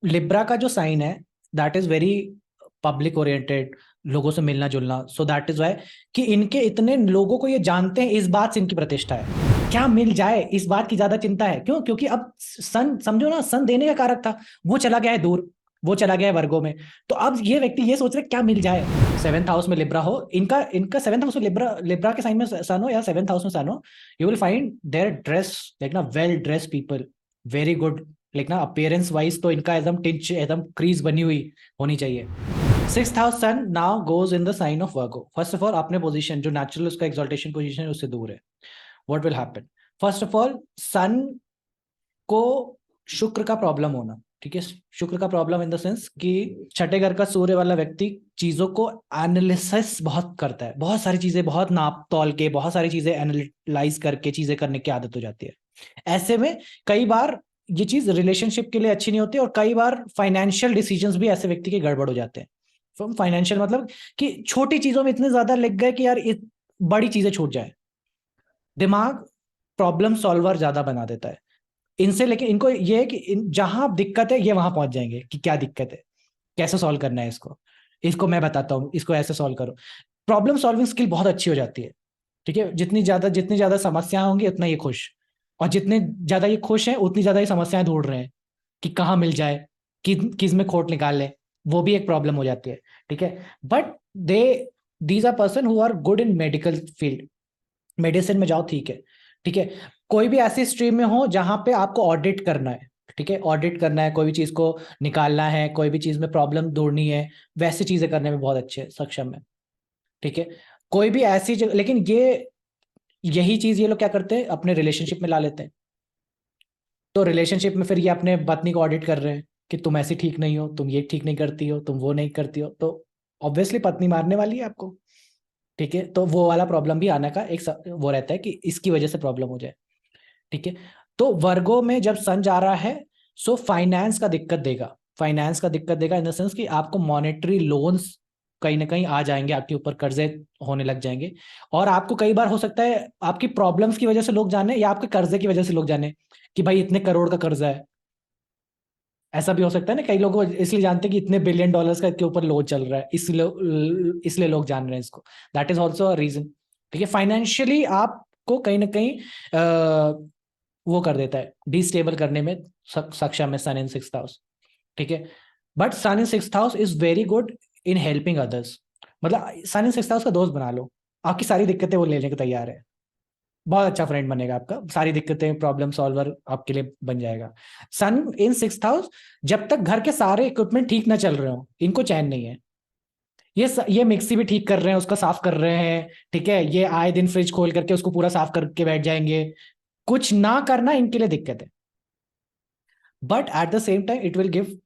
Libra का जो sign है that is very public oriented, लोगों से मिलना जुलना, सो दैट इज वाई कि इनके इतने लोगों को ये जानते हैं, इस बात से इनकी प्रतिष्ठा है। क्या मिल जाए इस बात की ज्यादा चिंता है। क्यों? क्योंकि अब सन, समझो ना, सन देने का कारक था, वो चला गया है दूर, वो चला गया है वर्गों में। तो अब ये व्यक्ति ये सोच रहे क्या मिल जाए। सेवेंथ हाउस में लिब्रा हो, इनका इनका सेवेंथ हाउस में लिब्रा, लिब्रा के साइन में सन हो या सेवेंथ हाउस में सन हो, you will find their dress like ना well dress people, very good, like ना अपीयरेंस वाइज तो इनका एकदम टिंच, एकदम क्रीज बनी हुई होनी चाहिए। Sixth house sun now goes in the sign of Virgo. First of all अपने पोजीशन जो नेचुरल उसका एक्सॉल्टेशन पोजीशन है उससे दूर है। What will happen? First of all sun को शुक्र का प्रॉब्लम होना, ठीक है, शुक्र का प्रॉब्लम इन द सेंस कि छठे घर का सूर्य वाला व्यक्ति चीजों को एनालिसिस बहुत करता है, बहुत सारी चीजें बहुत नाप तौल के, बहुत सारी चीजें एनालाइज करके चीजें करने की आदत हो जाती है। ऐसे में कई बार ये चीज रिलेशनशिप के लिए अच्छी नहीं होती, और कई बार फाइनेंशियल डिसीजंस भी ऐसे व्यक्ति के गड़बड़ हो जाते हैं। फाइनेंशियल मतलब कि छोटी चीजों में इतने ज्यादा लग गए कि यार बड़ी चीजें छूट जाए। दिमाग प्रॉब्लम सॉल्वर ज्यादा बना देता है इनसे, लेकिन इनको ये है कि जहां दिक्कत है ये वहां पहुंच जाएंगे कि क्या दिक्कत है, कैसे सॉल्व करना है इसको, इसको मैं बताता हूँ, इसको ऐसे सॉल्व करो। प्रॉब्लम सॉल्विंग स्किल बहुत अच्छी हो जाती है, ठीक है। जितनी ज्यादा समस्याएं होंगी उतना ये खुश, और जितने ज्यादा ये खुश हैं उतनी ज्यादा ये समस्याएं ढूंढ रहे हैं कि कहाँ मिल जाए, कि किस में खोट निकाल ले, वो भी एक प्रॉब्लम हो जाती है, ठीक है। But they these are person who are good in medical field, medicine में जाओ, ठीक है, ठीक है। कोई भी ऐसी स्ट्रीम में हो जहां पे आपको ऑडिट करना है, ठीक है, ऑडिट करना है, कोई भी चीज को निकालना है, कोई भी चीज में प्रॉब्लम ढूंढनी है, वैसी चीजें करने में बहुत अच्छे सक्षम है, ठीक है। कोई भी ऐसी जगह, लेकिन ये यही चीज ये लोग क्या करते हैं अपने रिलेशनशिप में ला लेते हैं। तो रिलेशनशिप में फिर ये अपने पत्नी को ऑडिट कर रहे हैं कि तुम ऐसी ठीक नहीं हो, तुम ये ठीक नहीं करती हो, तुम वो नहीं करती हो, तो ऑब्वियसली पत्नी मारने वाली है आपको, ठीक है। तो वो वाला प्रॉब्लम भी आने का एक वो रहता है कि इसकी वजह से प्रॉब्लम हो जाए, ठीक है। तो वर्गो में जब सन जा रहा है, सो फाइनेंस का दिक्कत देगा, फाइनेंस का दिक्कत देगा इन द सेंस कि आपको मॉनेटरी लोन्स कहीं ना कहीं आ जाएंगे, आपके ऊपर कर्जे होने लग जाएंगे। और आपको कई बार हो सकता है आपकी प्रॉब्लम्स की वजह से लोग जाने, या आपके कर्जे की वजह से लोग जाने कि भाई इतने करोड़ का कर्जा है। ऐसा भी हो सकता है ना, कई लोग इसलिए जानते हैं कि इतने बिलियन डॉलर्स का इसके ऊपर लोन चल रहा है, इसलिए लोग जान रहे हैं इसको। That is also a reason, ठीक है। फाइनेंशियली आपको कहीं ना कहीं वो कर देता है, डिस्टेबल करने में सक्षम है सन इन सिक्स्थ हाउस, ठीक है। But sun in sixth house is very good in helping others. मतलब सन इन सिक्स्थ हाउस का दोस्त बना लो, आपकी सारी दिक्कतें वो लेने को तैयार है, बहुत अच्छा फ्रेंड बनेगा आपका, सारी दिक्कतें प्रॉब्लम सॉल्वर आपके लिए बन जाएगा। सन इन सिक्स्थ हाउस, जब तक घर के सारे इक्विपमेंट ठीक ना चल रहे हो इनको चैन नहीं है। ये मिक्सी भी ठीक कर रहे हैं, उसका साफ कर रहे हैं, ठीक है, ये आए दिन फ्रिज खोल करके उसको पूरा साफ करके बैठ जाएंगे, कुछ ना करना इनके लिए दिक्कत है। But at the same time it will give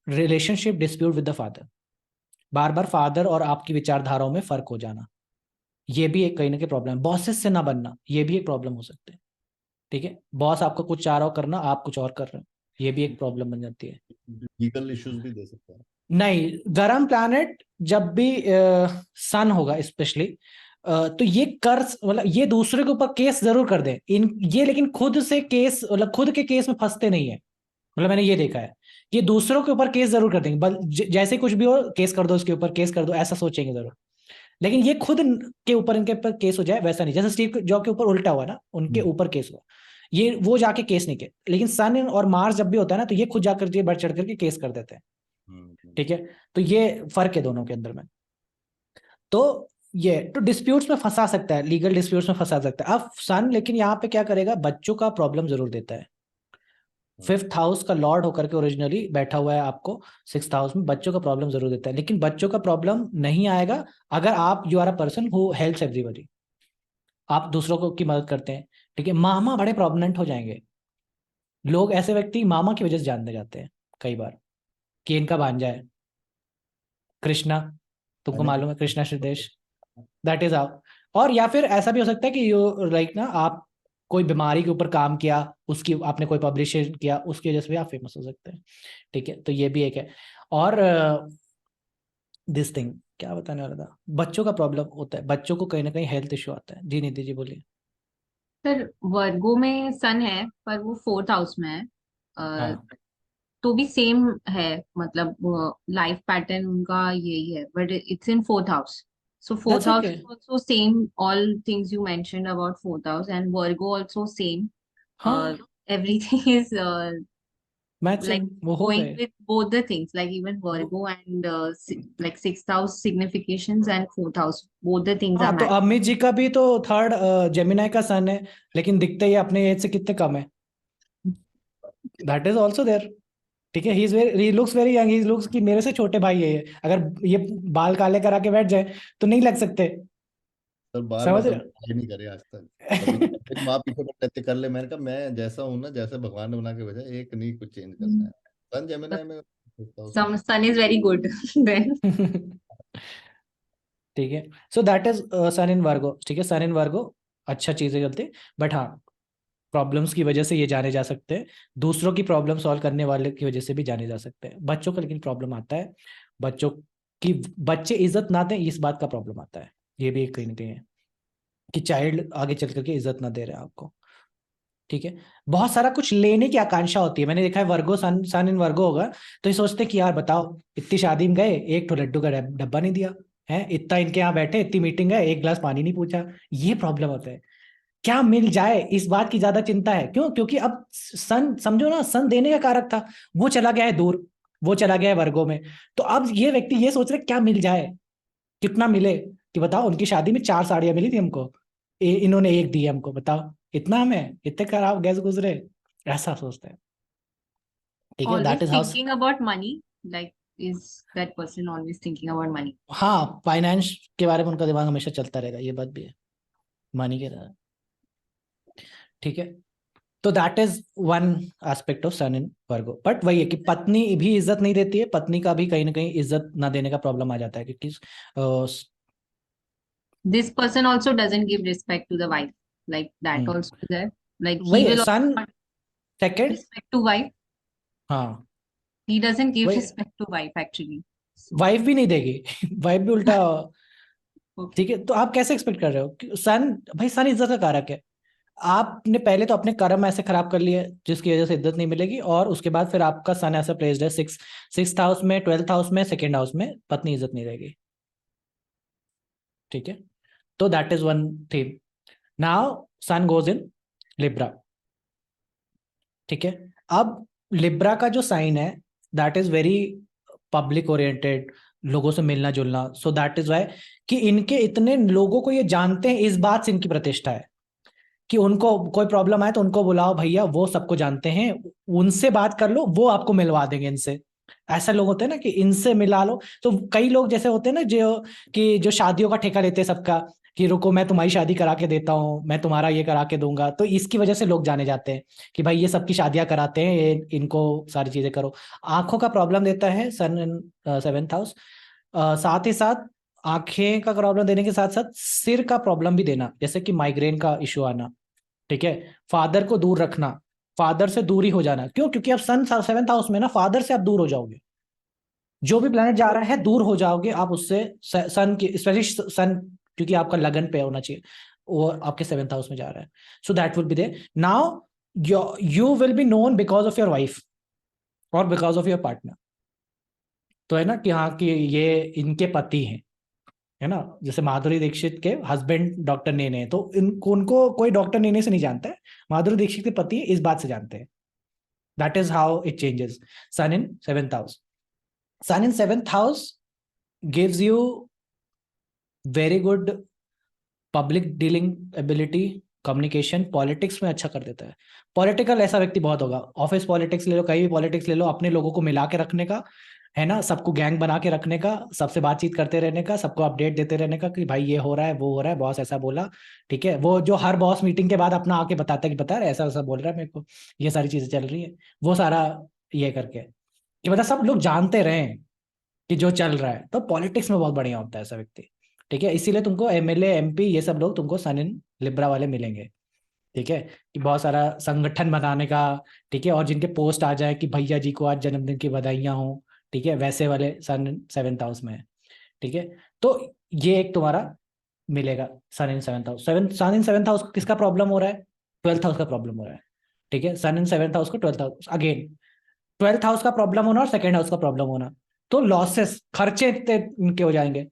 relationship dispute with the father, bar bar father और आपकी विचारधाराओं में फर्क हो जाना, ये भी एक कहीं ना कहीं प्रॉब्लम है। बॉसेस से ना बनना, ये भी एक प्रॉब्लम हो सकती है, ठीक है। बॉस आपको कुछ चाह रहा हो करना, आप कुछ और कर रहे हो, ये भी एक प्रॉब्लम बन जाती है। लीगल इश्यूज भी दे सकता है। नहीं, गरम प्लैनेट जब भी सन होगा स्पेशली, तो ये कर, मतलब ये दूसरे के ऊपर केस जरूर कर दे इन ये, लेकिन खुद से केस, मतलब खुद के केस में फंसते नहीं है। मतलब मैंने ये देखा है, ये दूसरों के ऊपर केस जरूर कर देंगे, जैसे कुछ भी हो केस कर दो, उसके ऊपर केस कर दो, ऐसा सोचेंगे जरूर। लेकिन ये खुद के ऊपर, इनके ऊपर केस हो जाए वैसा नहीं। जैसे स्टीव जॉब के ऊपर उल्टा हुआ ना, उनके ऊपर केस हुआ, ये वो जाके केस नहीं किए। लेकिन सन और मार्स जब भी होता है ना, तो ये खुद जाकर के बढ़ चढ़ करके केस कर देते हैं, ठीक है। तो ये फर्क है दोनों के अंदर में। तो ये तो डिस्प्यूट्स में फंसा सकता है, लीगल डिस्प्यूट्स में फंसा सकता है। अब सन लेकिन यहाँ पे क्या करेगा, बच्चों का प्रॉब्लम जरूर देता है। फिफ्थ हाउस का लॉर्ड होकर के ओरिजिनली बैठा हुआ है आपको सिक्स्थ हाउस में, बच्चों का प्रॉब्लम जरूर देता है, लेकिन बच्चों का प्रॉब्लम नहीं आएगा अगर आप, you are a person who helps everybody, आप दूसरों को की मदद करते हैं, ठीक है। मामा बड़े प्रोमिनेंट हो जाएंगे, लोग ऐसे व्यक्ति मामा की वजह से जानने जाते हैं कई बार कि इनका भांजा है कृष्णा, तुमको मैंने मालूम है कृष्णा श्रीदेश, दैट इज हाउ। और या फिर ऐसा भी हो सकता है कि यू लाइक ना, आप कोई बीमारी के ऊपर काम किया, उसकी आपने कोई पब्लिशेशन किया, उसकी वजह से भी आप फेमस हो सकते हैं, ठीक है। तो ये भी एक है। और दिस थिंग क्या बताने वाला था, बच्चों का प्रॉब्लम होता है, बच्चों को कहीं ना कहीं हेल्थ इशू आता है। जी नीति जी बोलिए। सर वर्गो में सन है पर वो फोर्थ हाउस में है। हाँ तो भी सेम है, मतलब लाइफ पैटर्न उनका यही है, but it's in fourth house. So fourth that's house okay. is also same, all things you mentioned about fourth house, and Virgo also same. हाँ, Everything is like मैचिंग वो हो going गए. with both the things, like even Virgo and like sixth house significations and fourth house, both the things are हाँ, तो matching. Amit ji का भी तो third Gemini का सन है, लेकिन दिखते ही अपने एज से कितने कम है. That is also there. ठीक है, he looks very young, he looks कि मेरे से छोटे भाई है ये. अगर ये बाल काले करा के बैठ जाए तो नहीं लग सकते. सर बाल समझ मतलब रहे ये नहीं करे आज तक. कभी हो? मेरी माँ पीछे पर नृत्य कर ले, मैंने कहा मैं जैसा हूँ ना, जैसे भगवान ने बना के भेजा, एक नहीं कुछ चेंज करना है. सन So, जेमिनी में सोचता हूँ some sun is very good then. ठीक है. So that is sun in वर्गो. ठीक है, सन इन वर्गो अच्छा चीजें चलती, बट हाँ, प्रॉब्लम्स की वजह से ये जाने जा सकते हैं. दूसरों की प्रॉब्लम सॉल्व करने वाले की वजह से भी जाने जा सकते हैं. बच्चों का लेकिन प्रॉब्लम आता है, बच्चों की, बच्चे इज्जत ना दें, इस बात का प्रॉब्लम आता है. ये भी एक कहीं ना कहीं है कि चाइल्ड आगे चल करके इज्जत ना दे रहे हैं आपको. ठीक है, बहुत सारा कुछ लेने की आकांक्षा होती है. मैंने देखा है वर्गो, सन सन इन वर्गो होगा तो ये सोचते हैं कि यार बताओ, इतनी शादी में गए, एक तो लड्डू का डब्बा नहीं दिया है, इतना इनके यहाँ बैठे, इतनी मीटिंग है, एक गिलास पानी नहीं पूछा. ये प्रॉब्लम होता है. क्या मिल जाए इस बात की ज्यादा चिंता है. क्यों? क्योंकि अब सन, समझो ना, सन देने का कारक था, वो चला गया है दूर, वो चला गया है वर्गो में. तो अब ये व्यक्ति ये सोच रहे क्या मिल जाए, कितना मिले. कि बताओ, उनकी शादी में 4 साड़ियां मिली थी हमको, इन्होंने एक दी हमको, बताओ इतना, हमें इतने खराब गैस गुजरे. ऐसा सोचते हैं. ठीक है, Always that is how. thinking about money, like is that person always thinking about money? हाँ, फाइनेंस के बारे में उनका दिमाग हमेशा चलता रहेगा, ये बात भी है, मनी के तरह. ठीक है, तो that is one aspect of sun in Virgo. बट वही है कि पत्नी भी इज्जत नहीं देती है, पत्नी का भी कहीं ना कहीं इज्जत ना देने का प्रॉब्लम आ जाता है, क्योंकि This person also doesn't give respect to the wife, like that hmm, also is there. Like वही he है will also sun not second. respect to wife. हाँ, He doesn't give वही, respect to wife actually. So wife भी नहीं देगी. Wife भी उल्टा. okay. ठीक है, तो आप कैसे एक्सपेक्ट कर रहे हो सन, भाई सन इज्जत का कारक है. आपने पहले तो अपने कर्म ऐसे खराब कर लिए जिसकी वजह से इज्जत नहीं मिलेगी, और उसके बाद फिर आपका सन ऐसा प्लेस्ड है सिक्स हाउस में, 12th हाउस में, सेकेंड हाउस में, पत्नी इज्जत नहीं रहेगी. ठीक है, तो that is one theme. Now sun goes in Libra. ठीक है, अब लिब्रा का जो साइन है, that is very public oriented, लोगों से मिलना जुलना. सो दैट इज वाई कि इनके इतने लोगों को ये जानते हैं, इस बात से इनकी प्रतिष्ठा है कि उनको कोई प्रॉब्लम आए तो उनको बुलाओ भैया, वो सबको जानते हैं, उनसे बात कर लो, वो आपको मिलवा देंगे इनसे. ऐसा लोग होते हैं ना कि इनसे मिला लो. तो कई लोग जैसे होते हैं ना जो शादियों का ठेका लेते हैं सबका, कि रुको मैं तुम्हारी शादी करा के देता हूँ, मैं तुम्हारा ये करा के दूंगा. तो इसकी वजह से लोग जाने जाते हैं कि भाई ये सबकी शादियां कराते हैं, ये इनको सारी चीजें करो. आंखों का प्रॉब्लम देता है सन इन 7th हाउस. साथ ही साथ आंखें का प्रॉब्लम देने के साथ साथ सिर का प्रॉब्लम भी देना, जैसे कि माइग्रेन का इश्यू आना. ठीक है, फादर को दूर रखना, फादर से दूरी हो जाना. क्यों? क्योंकि अब सन 7th हाउस में ना, फादर से आप दूर हो जाओगे. जो भी प्लेनेट जा रहा है दूर हो जाओगे आप उससे. सन की स्पेशली सन, क्योंकि आपका लगन पे होना चाहिए, वो आपके 7th हाउस में जा रहा है. So that will be there. Now you will be known because of your wife और बिकॉज ऑफ योर पार्टनर. तो है ना कि हाँ, कि ये इनके पति हैं, है ना. जैसे माधुरी दीक्षित के हस्बैंड डॉक्टर नेने हैं, तो इनको, उनको कोई डॉक्टर नेने से नहीं जानता है, माधुरी दीक्षित के पति इस बात से जानते हैं. That is how it changes. Sun in 7th house. Sun in 7th house gives you very good public dealing ability, communication. Politics में अच्छा कर देता है. पॉलिटिकल ऐसा व्यक्ति बहुत होगा. ऑफिस पॉलिटिक्स ले लो, कहीं भी पॉलिटिक्स ले लो, अपने लोगों को मिला के रखने का, है ना, सबको गैंग बना के रखने का, सबसे बातचीत करते रहने का, सबको अपडेट देते रहने का कि भाई ये हो रहा है, वो हो रहा है, बॉस ऐसा बोला. ठीक है, वो जो हर बॉस मीटिंग के बाद अपना आके बताता है कि बता रहे ऐसा ऐसा बोल रहा है मेरे को, ये सारी चीजें चल रही है, वो सारा ये करके, कि मतलब सब लोग जानते रहे कि जो चल रहा है. तो पॉलिटिक्स में बहुत बढ़िया होता है ऐसा व्यक्ति. ठीक है, इसीलिए तुमको एमएलए एमपी ये सब लोग तुमको सन इन लिब्रा वाले मिलेंगे. ठीक है, कि बहुत सारा संगठन बनाने का. ठीक है, और जिनके पोस्ट आ जाए कि भैया जी को आज जन्मदिन की बधाइयां हो. ठीक है, वैसे वाले सन इन 7th हाउस में है. ठीक है, तो ये एक तुम्हारा मिलेगा सन in 7th house. Sun in 7th house को किसका प्रॉब्लम हो रहा है? 12th हाउस का प्रॉब्लम हो रहा है. ठीक है, सन इन 7th हाउस को 12th house again. 12th house का प्रॉब्लम होना और सेकेंड हाउस का प्रॉब्लम होना, तो लॉसेस, खर्चे इतने इनके हो जाएंगे,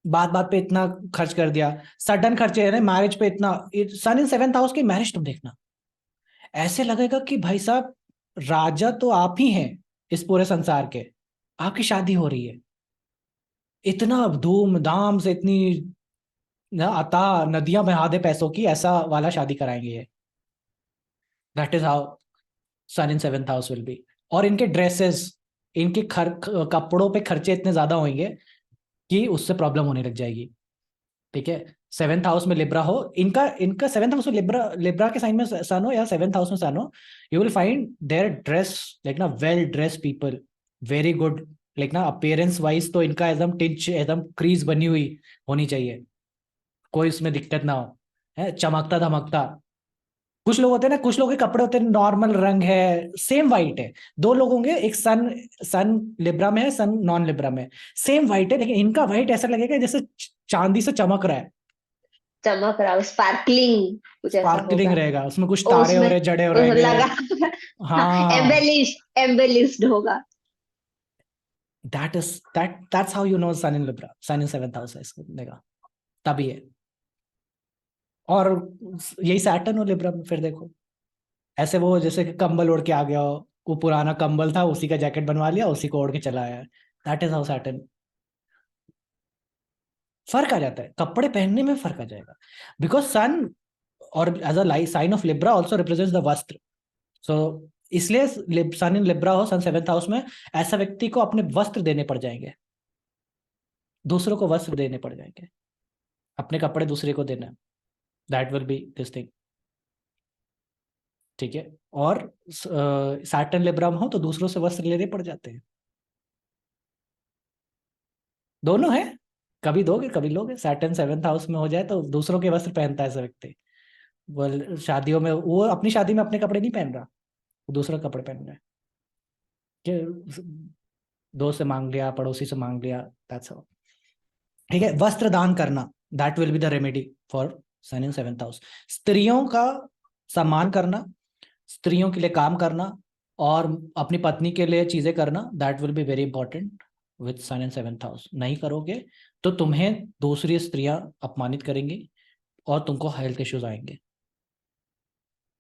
बात बात पे इतना खर्च कर दिया, सडन खर्चे है मैरिज पे इतना। सन इन 7th हाउस की मैरिज तुम देखना, ऐसे लगेगा कि भाई साहब राजा तो आप ही हैं इस पूरे संसार के, आपकी शादी हो रही है, इतना धूमधाम से, इतनी ना अता नदियां बहा दे पैसों की, ऐसा वाला शादी कराएंगे ये। That is how sun in 7th house will be. और इनके ड्रेसेस, इनके कपड़ों पे खर्चे इतने ज्यादा होंगे कि उससे प्रॉब्लम होने लग जाएगी। ठीक है, 7th हाउस में लिब्रा हो, इनका इनका 7th हाउस में लिब्रा, लिब्रा के साइन में सन हो या 7th हाउस में सन हो, you will find their dress like ना well dress people, very good, like ना अपीयरेंस वाइज तो इनका एकदम टिंच, एकदम क्रीज बनी हुई होनी चाहिए, कोई उसमें दिक्कत ना हो, है चमकता धमकता। कुछ लोग होते हैं ना, कुछ लोगों के कपड़े होते हैं नॉर्मल रंग है, सेम वाइट है, दो लोग होंगे, एक सन सन लिब्रा में है, सन नॉन लिब्रा में, सेम वाइट है, लेकिन इनका वाइट ऐसा लगेगा जैसे चांदी से चमक रहा है, चमक रहा, स्पार्कलिंग कुछ ऐसा स्पार्कलिंग होगा। रहेगा, उसमें कुछ और तारे उसमें वरे जड़े हो रहेंगे। लगा हाँ, एम्बेलिश्ड होगा। That's how you know sun in Libra, sun in 7th house है इसको देगा, तभी है। और यही सैटर्न हो लिब्रा में, फिर देखो ऐसे वो जैसे कि कंबल ओढ़ के आ गया हो, वो पुराना कंबल था उसी का जैकेट बनवा लिया, उसी को ओढ़ के चला आया, दैट इज हाउ सैटर्न। फर्क आ जाता है, कपड़े पहनने में फर्क आ जाएगा, बिकॉज सन और as a sign of Libra also represents the वस्त्र। सो इसलिए सन इन लिब्रा हो, सन 7th हाउस में, ऐसा व्यक्ति को अपने वस्त्र देने पड़ जाएंगे, दूसरों को वस्त्र देने पड़ जाएंगे, अपने कपड़े दूसरे को देना, that will B this thing. ठीक है, और सैटर्न लिब्रा में हो तो दूसरों से वस्त्र लेने पड़ जाते हैं, दोनों है, कभी दोगे कभी लोगे। सैटर्न 7th हाउस में हो जाए तो दूसरों के वस्त्र पहनता है ऐसा व्यक्ति, वो शादियों में, वो अपनी शादी में अपने कपड़े नहीं पहन रहा, वो दूसरा कपड़े पहन रहा है, कि दोस्त से मांग लिया, पड़ोसी से मांग लिया, दैट्स ऑल। ठीक है, वस्त्र दान करना, that will be the remedy for sun in 7th house. स्त्रियों का सम्मान करना, स्त्रियों के लिए काम करना और अपनी पत्नी के लिए चीजें करना, that will be very important with sun in 7th house. नहीं करोगे तो तुम्हें दूसरी स्त्रियां अपमानित करेंगी और तुमको हेल्थ इश्यूज आएंगे।